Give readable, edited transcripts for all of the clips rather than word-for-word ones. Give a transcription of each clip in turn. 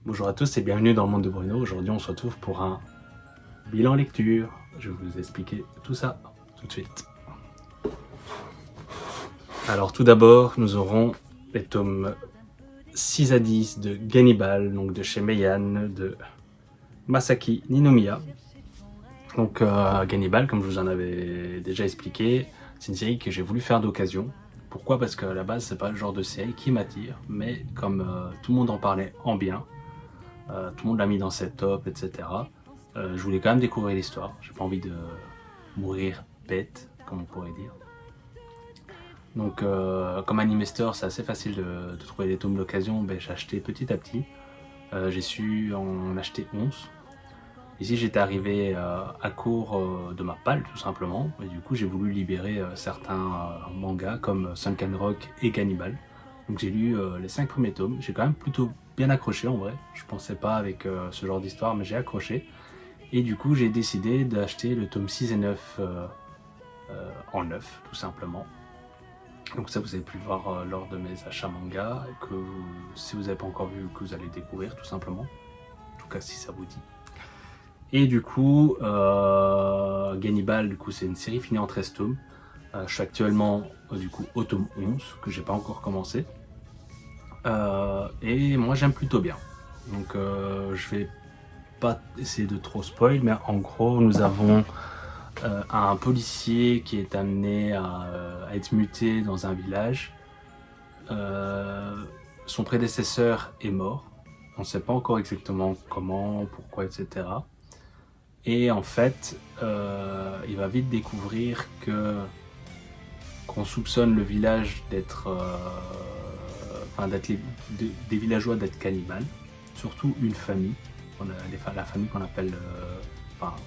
Bonjour à tous et bienvenue dans le monde de Bruno. Aujourd'hui on se retrouve pour un bilan lecture. Je vais vous expliquer tout ça tout de suite. Alors tout d'abord nous aurons les tomes 6 à 10 de Gannibal, donc de chez Meian, de Masaki Ninomiya. Donc Gannibal, comme je vous en avais déjà expliqué, c'est une série que j'ai voulu faire d'occasion. Pourquoi? Parce qu'à la base c'est pas le genre de série qui m'attire, mais comme tout le monde en parlait en bien, tout le monde l'a mis dans ses tops, etc. Je voulais quand même découvrir l'histoire. J'ai pas envie de mourir bête, comme on pourrait dire. Donc, comme Anime Store, c'est assez facile de trouver des tomes d'occasion. Ben, j'ai acheté petit à petit. J'ai su en acheter 11. Ici, j'étais arrivé à court de ma palle, tout simplement. Et du coup, j'ai voulu libérer certains mangas comme Sunken Rock et Cannibal. Donc, j'ai lu les 5 premiers tomes. J'ai quand même plutôt bien accroché en vrai. Je pensais pas avec ce genre d'histoire, mais j'ai accroché. Et du coup, j'ai décidé d'acheter le tome 6 et 9 en neuf, tout simplement. Donc ça, vous avez pu le voir lors de mes achats manga, que si vous n'avez pas encore vu, que vous allez découvrir, tout simplement. En tout cas, si ça vous dit. Et du coup, Gannibal, du coup, c'est une série finie en 13 tomes. Je suis actuellement, du coup, au tome 11, que j'ai pas encore commencé. Et moi, j'aime plutôt bien. Donc, je vais pas essayer de trop spoil, mais en gros, nous avons un policier qui est amené à être muté dans un village. Son prédécesseur est mort. On ne sait pas encore exactement comment, pourquoi, etc. Et en fait, il va vite découvrir qu'on soupçonne le village d'être, des villageois d'être cannibales, surtout une famille, la famille qu'on appelle,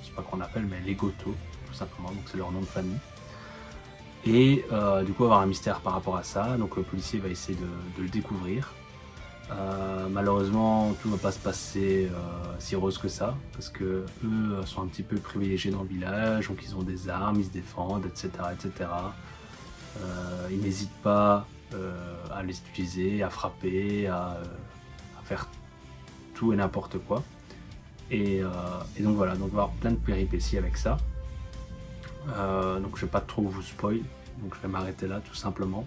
c'est pas qu'on appelle, mais les Goto, tout simplement, donc c'est leur nom de famille. Et du coup, avoir un mystère par rapport à ça, donc le policier va essayer de le découvrir. Malheureusement, tout ne va pas se passer si rose que ça, parce que eux sont un petit peu privilégiés dans le village, donc ils ont des armes, ils se défendent, etc. etc. Ils n'hésitent pas à les utiliser, à frapper, à faire tout et n'importe quoi. Et donc voilà, donc on va avoir plein de péripéties avec ça. Donc je vais pas trop vous spoil, donc je vais m'arrêter là tout simplement.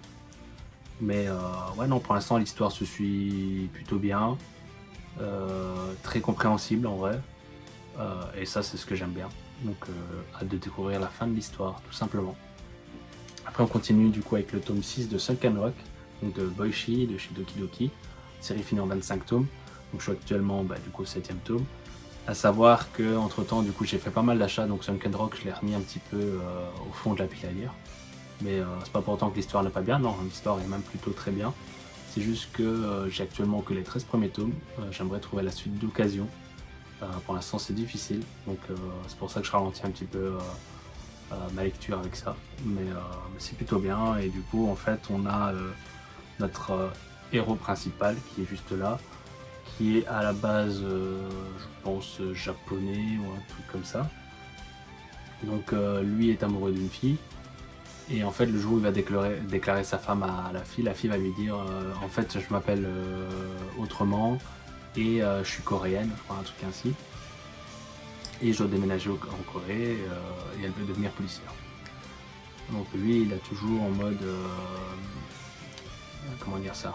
Mais ouais, non, pour l'instant l'histoire se suit plutôt bien, très compréhensible en vrai, et ça c'est ce que j'aime bien. Donc hâte de découvrir la fin de l'histoire tout simplement. Après on continue du coup avec le tome 6 de Sunken Rock, donc de Boichi, de chez Doki Doki, série finie en 25 tomes. Donc je suis actuellement du coup au 7ème tome. À savoir que entre temps du coup j'ai fait pas mal d'achats, donc Sunken Rock je l'ai remis un petit peu au fond de la pile à lire. Mais c'est pas pour autant que l'histoire n'est pas bien, non, l'histoire est même plutôt très bien. C'est juste que j'ai actuellement que les 13 premiers tomes, j'aimerais trouver la suite d'occasion. Pour l'instant c'est difficile, donc c'est pour ça que je ralentis un petit peu ma lecture avec ça. Mais c'est plutôt bien, et du coup en fait on a notre héros principal qui est juste là, qui est à la base, je pense, japonais ou un truc comme ça. Donc lui est amoureux d'une fille. Et en fait, le jour où il va déclarer sa femme à la fille va lui dire en fait, je m'appelle autrement et je suis coréenne, je crois, un truc ainsi. Et je dois déménager en Corée et elle veut devenir policière. Donc lui, il a toujours en mode. Comment dire ça?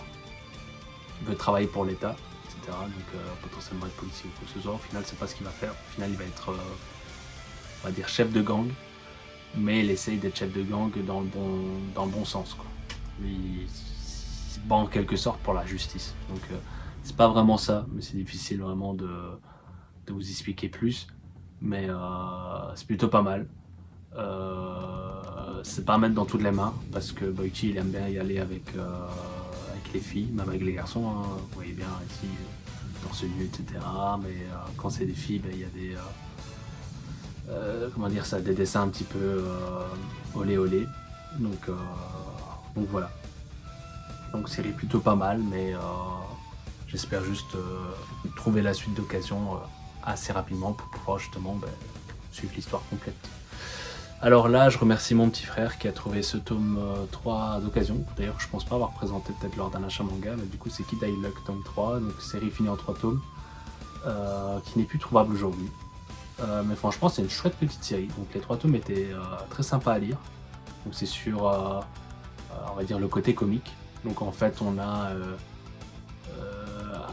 Il veut travailler pour l'État, etc. Donc potentiellement être policier ou quoi que ce soit. Au final, c'est pas ce qu'il va faire. Au final, il va être, on va dire, chef de gang. Mais il essaye d'être chef de gang dans le bon sens, quoi. Il se bat en quelque sorte pour la justice. Donc c'est pas vraiment ça, mais c'est difficile vraiment de vous expliquer plus. Mais c'est plutôt pas mal. C'est pas à mettre dans toutes les mains, parce que Boichi il aime bien y aller avec les filles, même avec les garçons, hein. Vous voyez bien ici, torse nu, etc. Mais quand c'est des filles, il y a des... comment dire ça, des dessins un petit peu olé olé. Donc voilà. Donc série plutôt pas mal, mais j'espère juste trouver la suite d'occasion assez rapidement pour pouvoir justement suivre l'histoire complète. Alors là, je remercie mon petit frère qui a trouvé ce tome 3 d'occasion. D'ailleurs, je pense pas avoir présenté peut-être lors d'un achat manga, mais du coup c'est Kid Eye Luck tome 3, donc série finie en 3 tomes. qui n'est plus trouvable aujourd'hui. Mais franchement, c'est une chouette petite série. Donc les 3 tomes étaient très sympas à lire. Donc c'est sur, on va dire, le côté comique. Donc en fait, on a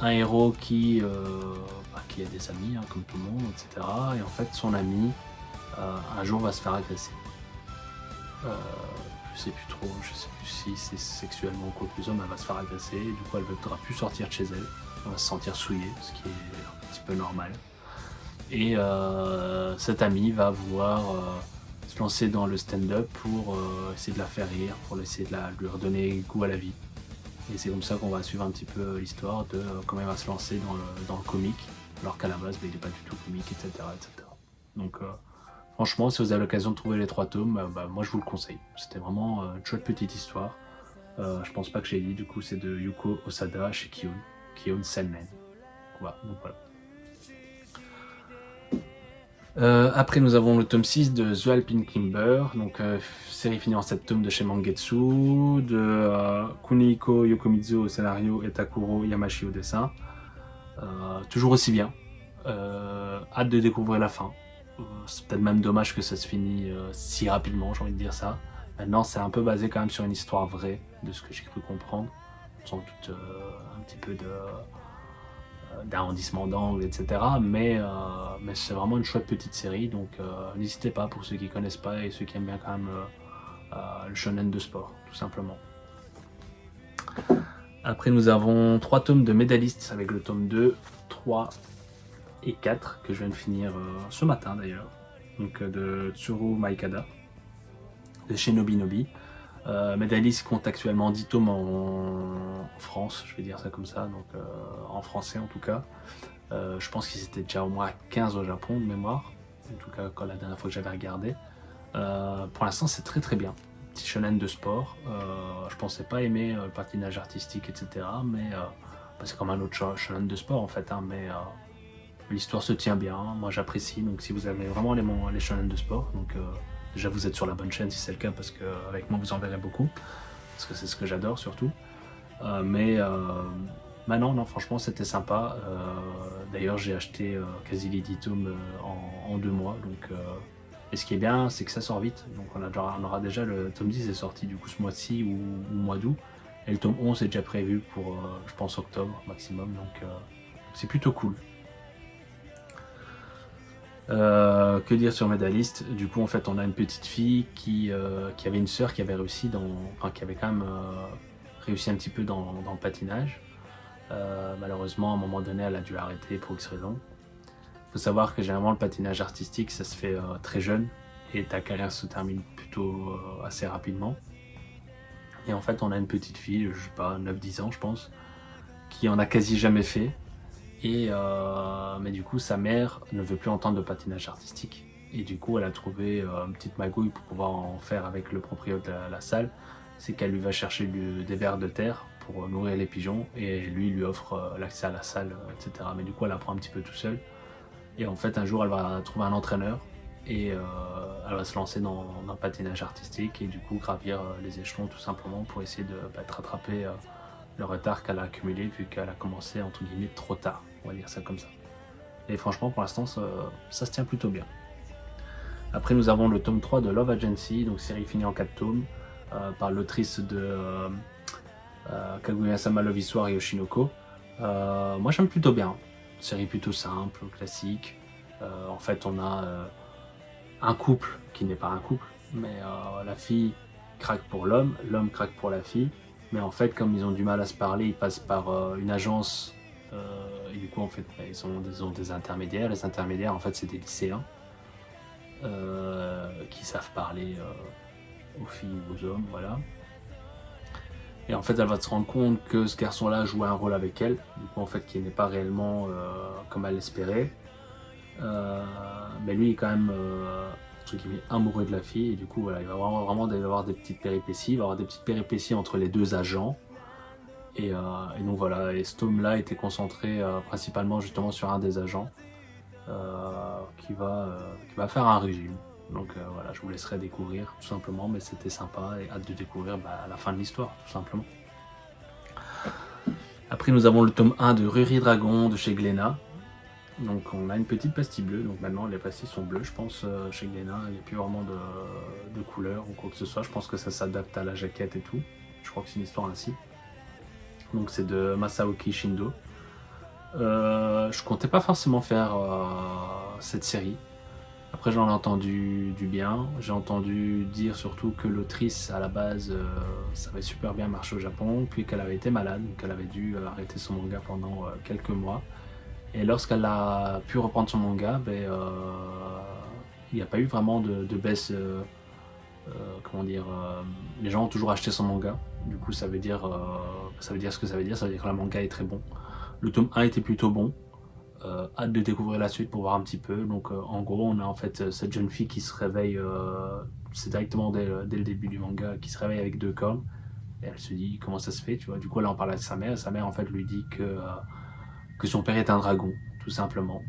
un héros qui a des amis, hein, comme tout le monde, etc. Et en fait, son ami, un jour, va se faire agresser. Je sais plus si c'est sexuellement ou quoi que ce soit, mais elle va se faire agresser. Et du coup, elle ne voudra plus sortir de chez elle. Elle va se sentir souillée, ce qui est un petit peu normal. Et cet ami va vouloir se lancer dans le stand-up pour essayer de la faire rire, pour essayer de lui redonner goût à la vie. Et c'est comme ça qu'on va suivre un petit peu l'histoire de comment il va se lancer dans le comique, alors qu'à la base, il n'est pas du tout comique, etc. etc. Donc franchement, si vous avez l'occasion de trouver les 3 tomes, moi je vous le conseille. C'était vraiment une chouette petite histoire. Je pense pas que j'ai dit, du coup c'est de Yuko Osada chez Kion Senmen. Voilà, donc voilà. Après nous avons le tome 6 de The Alpine Climber, donc série finie en 7 tomes de chez Mangetsu, de Kunihiko Yokomizu au scénario et Takuro Yamashi au dessin. Toujours aussi bien. Hâte de découvrir la fin. C'est peut-être même dommage que ça se finisse si rapidement, j'ai envie de dire ça. Maintenant, c'est un peu basé quand même sur une histoire vraie, de ce que j'ai cru comprendre. Sans doute un petit peu d'arrondissement d'angle, etc. Mais c'est vraiment une chouette petite série, donc n'hésitez pas pour ceux qui ne connaissent pas et ceux qui aiment bien quand même le shonen de sport, tout simplement. Après, nous avons 3 tomes de Médalistes avec le tome 2, 3 et 4 que je viens de finir ce matin d'ailleurs, donc de Tsuru Maikada de chez Nobinobi. Médalistes compte actuellement 10 tomes en France, je vais dire ça comme ça, donc en français en tout cas. Je pense qu'ils étaient déjà au moins 15 au Japon de mémoire, en tout cas quand la dernière fois que j'avais regardé. Pour l'instant c'est très très bien. Petit shonen de sport. Je pensais pas aimer le patinage artistique, etc. Mais c'est comme un autre shonen de sport en fait, hein, mais l'histoire se tient bien, moi j'apprécie. Donc si vous avez vraiment les shonen de sport, donc déjà vous êtes sur la bonne chaîne si c'est le cas, parce qu'avec moi vous en verrez beaucoup, parce que c'est ce que j'adore surtout. Non, franchement c'était sympa. D'ailleurs j'ai acheté quasi les 10 tomes en 2 mois. Donc, et ce qui est bien, c'est que ça sort vite. Donc on aura déjà le tome 10 est sorti du coup ce mois-ci ou mois d'août. Et le tome 11 est déjà prévu pour, je pense, octobre maximum. Donc c'est plutôt cool. Que dire sur Médaliste? Du coup, en fait, on a une petite fille qui avait une sœur qui avait réussi qui avait quand même réussi un petit peu dans le patinage. Malheureusement, à un moment donné, elle a dû arrêter pour X raisons. Il faut savoir que généralement, le patinage artistique, ça se fait très jeune et ta carrière se termine plutôt assez rapidement. Et en fait, on a une petite fille, je sais pas, 9-10 ans, je pense, qui en a quasi jamais fait. Mais du coup, sa mère ne veut plus entendre de patinage artistique. Et du coup, elle a trouvé une petite magouille pour pouvoir en faire avec le propriétaire de la salle. C'est qu'elle lui va chercher des vers de terre pour nourrir les pigeons. Et lui offre l'accès à la salle, etc. Mais du coup, elle apprend un petit peu tout seul. Et en fait, un jour, elle va trouver un entraîneur. Et elle va se lancer dans le patinage artistique. Et du coup, gravir les échelons tout simplement pour essayer de rattraper le retard qu'elle a accumulé, vu qu'elle a commencé entre guillemets trop tard, on va dire ça comme ça. Et franchement pour l'instant ça se tient plutôt bien. Après nous avons le tome 3 de Love Agency, donc série finie en 4 tomes par l'autrice de Kaguya-sama Love Histoire et Yoshinoko. Moi j'aime plutôt bien, série plutôt simple, classique. En fait on a un couple qui n'est pas un couple, mais la fille craque pour l'homme craque pour la fille. Mais en fait, comme ils ont du mal à se parler, ils passent par une agence. Et du coup, en fait, ils ont des intermédiaires. Les intermédiaires, en fait, c'est des lycéens qui savent parler aux filles ou aux hommes, voilà. Et en fait, elle va se rendre compte que ce garçon-là joue un rôle avec elle, du coup, en fait, qui n'est pas réellement comme elle l'espérait. Mais lui, il est quand même amoureux de la fille, et du coup, voilà, il va vraiment avoir des petites péripéties. Il va y avoir des petites péripéties entre les deux agents. Et donc voilà, et ce tome-là était concentré principalement justement sur un des agents qui va faire un régime. Donc voilà, je vous laisserai découvrir tout simplement, mais c'était sympa et hâte de découvrir la fin de l'histoire, tout simplement. Après, nous avons le tome 1 de Ruri Dragon de chez Glénat. Donc on a une petite pastille bleue, donc maintenant les pastilles sont bleues, je pense, chez Glénat, il n'y a plus vraiment de couleur ou quoi que ce soit, je pense que ça s'adapte à la jaquette et tout, je crois que c'est une histoire ainsi. Donc c'est de Masaoki Shindo. Je comptais pas forcément faire cette série. Après j'en ai entendu du bien, j'ai entendu dire surtout que l'autrice à la base ça avait super bien marché au Japon, puis qu'elle avait été malade, donc elle avait dû arrêter son manga pendant quelques mois. Et lorsqu'elle a pu reprendre son manga, il n'y a pas eu vraiment de baisse. Comment dire Les gens ont toujours acheté son manga. Du coup, ça veut dire ce que ça veut dire. Ça veut dire que le manga est très bon. Le tome 1 était plutôt bon. Hâte de découvrir la suite pour voir un petit peu. Donc, en gros, on a en fait cette jeune fille qui se réveille. C'est directement dès le début du manga, qui se réveille avec 2 cornes. Et elle se dit comment ça se fait, tu vois. Du coup, là, on parle à sa mère. Sa mère, en fait, lui dit que son père est un dragon, tout simplement.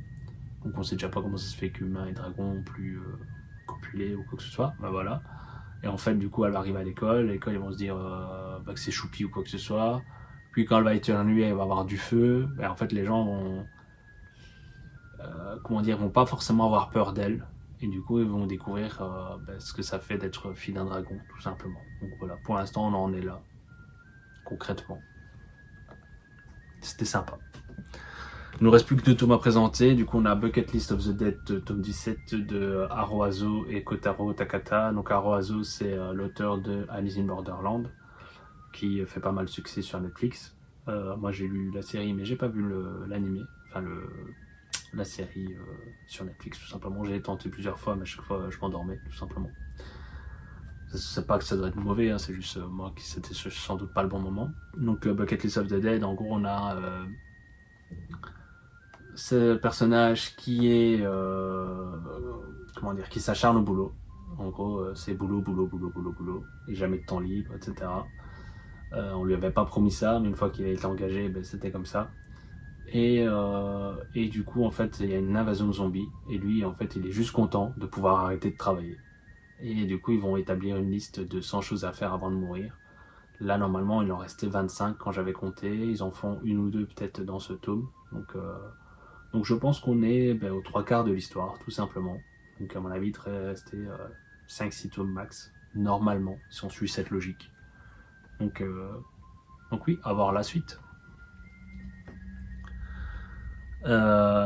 Donc on sait déjà pas comment ça se fait qu'humains et dragons ont plus copulé ou quoi que ce soit. Bah voilà. Et en fait, du coup, elle arrive à l'école ils vont se dire que c'est choupi ou quoi que ce soit. Puis quand elle va éternuer, elle va avoir du feu. Et en fait, les gens vont, vont pas forcément avoir peur d'elle. Et du coup, ils vont découvrir ce que ça fait d'être fille d'un dragon, tout simplement. Donc voilà, pour l'instant, on en est là, concrètement. C'était sympa. Il nous reste plus que 2 tomes à présenter. Du coup, on a Bucket List of the Dead, tome 17 de Haruazo et Kotaro Takata. Donc, Haruazo, c'est l'auteur de Alice in Borderland, qui fait pas mal de succès sur Netflix. Moi, j'ai lu la série, mais j'ai pas vu l'animé. Enfin, la série sur Netflix, tout simplement. J'ai tenté plusieurs fois, mais à chaque fois, je m'endormais, tout simplement. C'est pas que ça doit être mauvais, hein, c'est juste moi qui c'était sans doute pas le bon moment. Donc, Bucket List of the Dead, en gros, on a. Ce personnage qui est qui s'acharne au boulot. En gros, c'est boulot, boulot, boulot, boulot, boulot, et jamais de temps libre, etc. On lui avait pas promis ça, mais une fois qu'il a été engagé, c'était comme ça. Et du coup, en fait, il y a une invasion de zombies, et lui, en fait, il est juste content de pouvoir arrêter de travailler. Et du coup, ils vont établir une liste de 100 choses à faire avant de mourir. Là, normalement, il en restait 25 quand j'avais compté. Ils en font une ou deux peut-être dans ce tome. Donc je pense qu'on est aux 3 quarts de l'histoire, tout simplement. Donc à mon avis, il devrait rester 5-6 tomes max, normalement, si on suit cette logique. Donc oui, à voir la suite.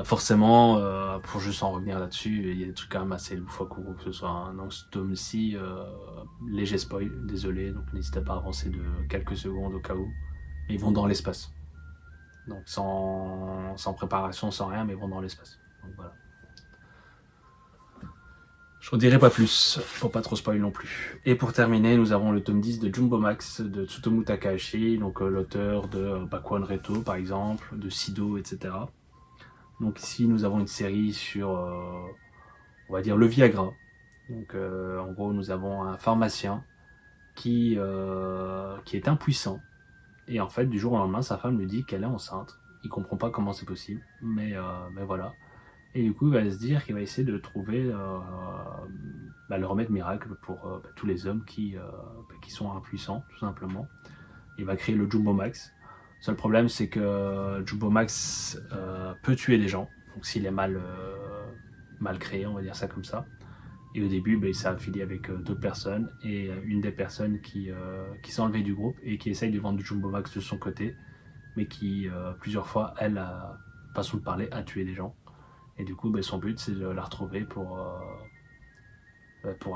Forcément, pour juste en revenir là-dessus, il y a des trucs quand même assez loufoques ou quoi que ce soit. Hein. Dans ce tome-ci, léger spoil, désolé, donc n'hésitez pas à avancer de quelques secondes au cas où. Mais ils vont dans l'espace. Donc sans préparation, sans rien, mais ils vont dans l'espace. Donc voilà. Je ne dirai pas plus, pour pas trop spoil non plus. Et pour terminer, nous avons le tome 10 de Jumbo Max de Tsutomu Takahashi, donc l'auteur de Bakuan Reto par exemple, de Sido, etc. Donc ici nous avons une série sur, on va dire, le Viagra. Donc en gros nous avons un pharmacien qui est impuissant. Et en fait du jour au lendemain sa femme lui dit qu'elle est enceinte. Il comprend pas comment c'est possible, mais voilà. Et du coup, il va se dire qu'il va essayer de trouver le remède miracle pour tous les hommes qui sont impuissants, tout simplement. Il va créer le Jumbo Max. Le seul problème, c'est que Jumbo Max peut tuer des gens. Donc s'il est mal créé, on va dire ça comme ça. Et au début, il s'est affilié avec d'autres personnes. Et une des personnes qui s'est enlevée du groupe et qui essaye de vendre du Jumbo Max de son côté, mais qui, plusieurs fois, elle, façon de parler, a tué des gens. Et du coup, son but, c'est de la retrouver pour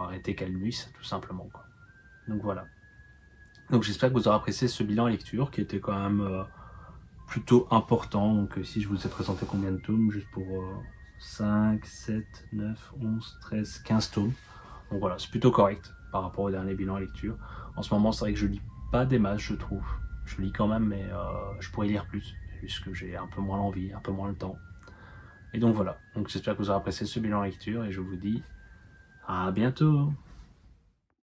arrêter qu'elle nuisse, tout simplement. Quoi. Donc voilà. Donc j'espère que vous aurez apprécié ce bilan lecture qui était quand même plutôt important. Donc ici, je vous ai présenté combien de tomes, juste pour 5, 7, 9, 11, 13, 15 tomes. Donc voilà, c'est plutôt correct par rapport au dernier bilan lecture. En ce moment, c'est vrai que je lis pas des masses, je trouve. Je lis quand même, mais je pourrais lire plus. Juste que j'ai un peu moins l'envie, un peu moins le temps. Et donc voilà, donc j'espère que vous aurez apprécié ce bilan lecture et je vous dis à bientôt.